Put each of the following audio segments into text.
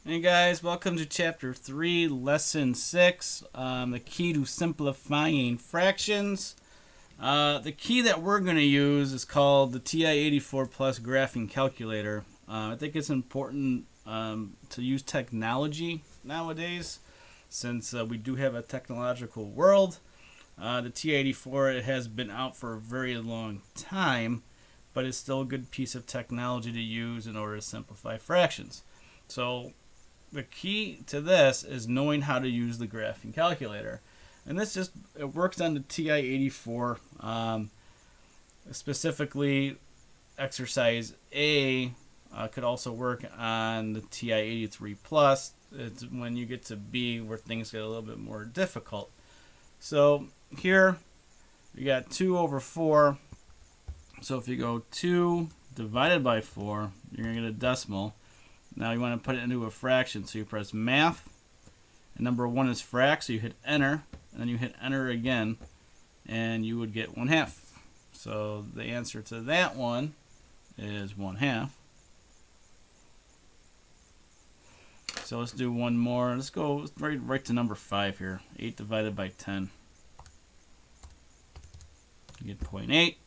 Hey guys, welcome to Chapter 3, Lesson 6, the key to simplifying fractions. The key that we're going to use is called the TI-84 Plus Graphing Calculator. I think it's important to use technology nowadays since we do have a technological world. The TI-84 has been out for a very long time, but it's still a good piece of technology to use in order to simplify fractions. So the key to this is knowing how to use the graphing calculator. And this it works on the TI-84. Specifically, exercise A could also work on the TI-83 Plus. It's when you get to B where things get a little bit more difficult. So here you got 2 over 4. So if you go 2 divided by 4, you're going to get a decimal. Now you want to put it into a fraction, so you press math, and number 1 is frac, so you hit enter, and then you hit enter again, and you would get 1/2. So the answer to that one is 1/2. So let's do one more. Let's go right to number 5 here. 8 divided by 10. You get 0.8.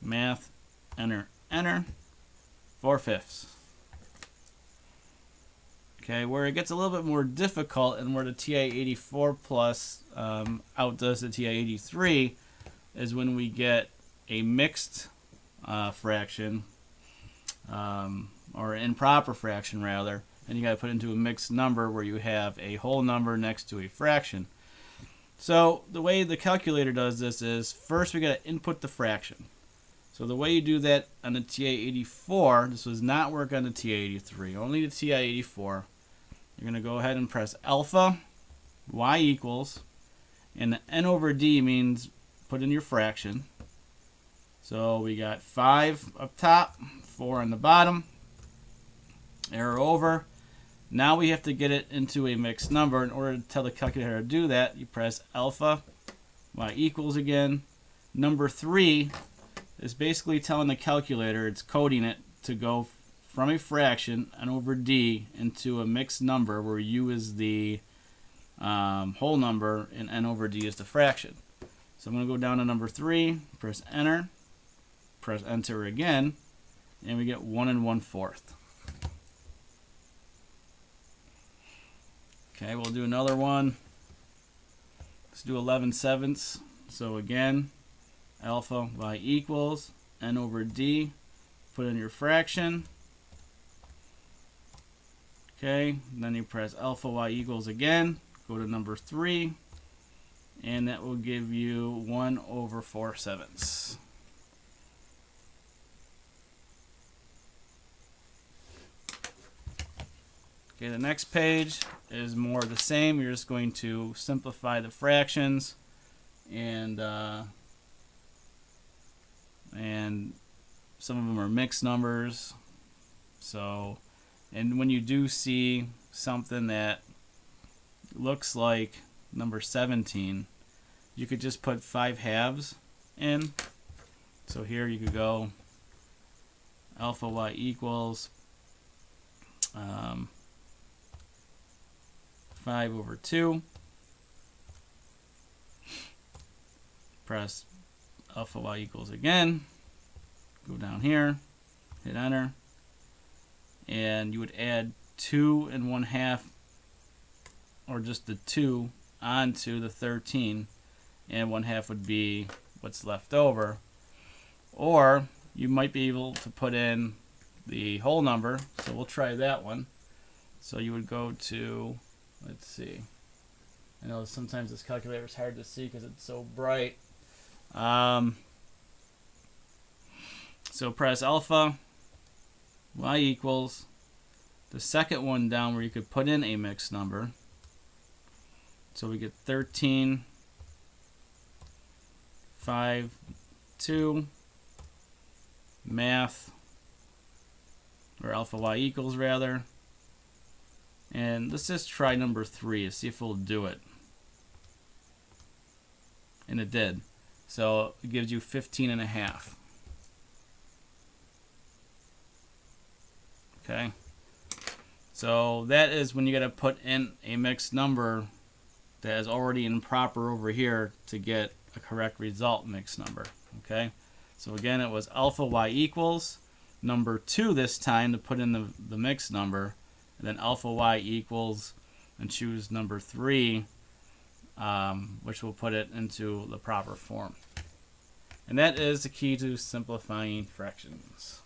Math, enter, enter. 4/5. Okay, where it gets a little bit more difficult and where the TI-84 Plus outdoes the TI-83 is when we get a mixed fraction, or improper fraction rather, and you got to put it into a mixed number where you have a whole number next to a fraction. So the way the calculator does this is first we got to input the fraction. So the way you do that on the TI-84, this does not work on the TI-83, only the TI-84. You're going to go ahead and press alpha, y equals, and the n over d means put in your fraction. So we got 5 up top, 4 on the bottom, arrow over. Now we have to get it into a mixed number. In order to tell the calculator to do that, you press alpha, y equals again. Number 3 is basically telling the calculator, it's coding it to go from a fraction, n over d, into a mixed number where u is the whole number and n over d is the fraction. So I'm going to go down to number 3, press enter again, and we get 1 1/4. Okay, we'll do another one. Let's do 11/7. So again, alpha, y equals, n over d, put in your fraction. Okay, then you press alpha, y equals again, go to number 3, and that will give you 1 over 4/7. Okay, the next page is more of the same. You're just going to simplify the fractions, and some of them are mixed numbers. So, and when you do see something that looks like number 17, you could just put 5/2 in. So here you could go alpha y equals 5 over 2. Press alpha y equals again. Go down here, hit enter, and you would add 2 1/2, or just the 2 onto the 13, and 1/2 would be what's left over. Or you might be able to put in the whole number, so we'll try that one. So you would go to, let's see, I know sometimes this calculator is hard to see because it's so bright. So press alpha, y equals, the second one down where you could put in a mixed number. So we get 13, 5, 2, math, or alpha y equals rather. And let's just try number 3 to see if it'll do it. And it did. So it gives you 15.5. Okay. So that is when you got to put in a mixed number that is already improper over here to get a correct result mixed number. Okay, so again, it was alpha y equals number 2 this time to put in the mixed number, and then alpha y equals, and choose number 3, which will put it into the proper form. And that is the key to simplifying fractions.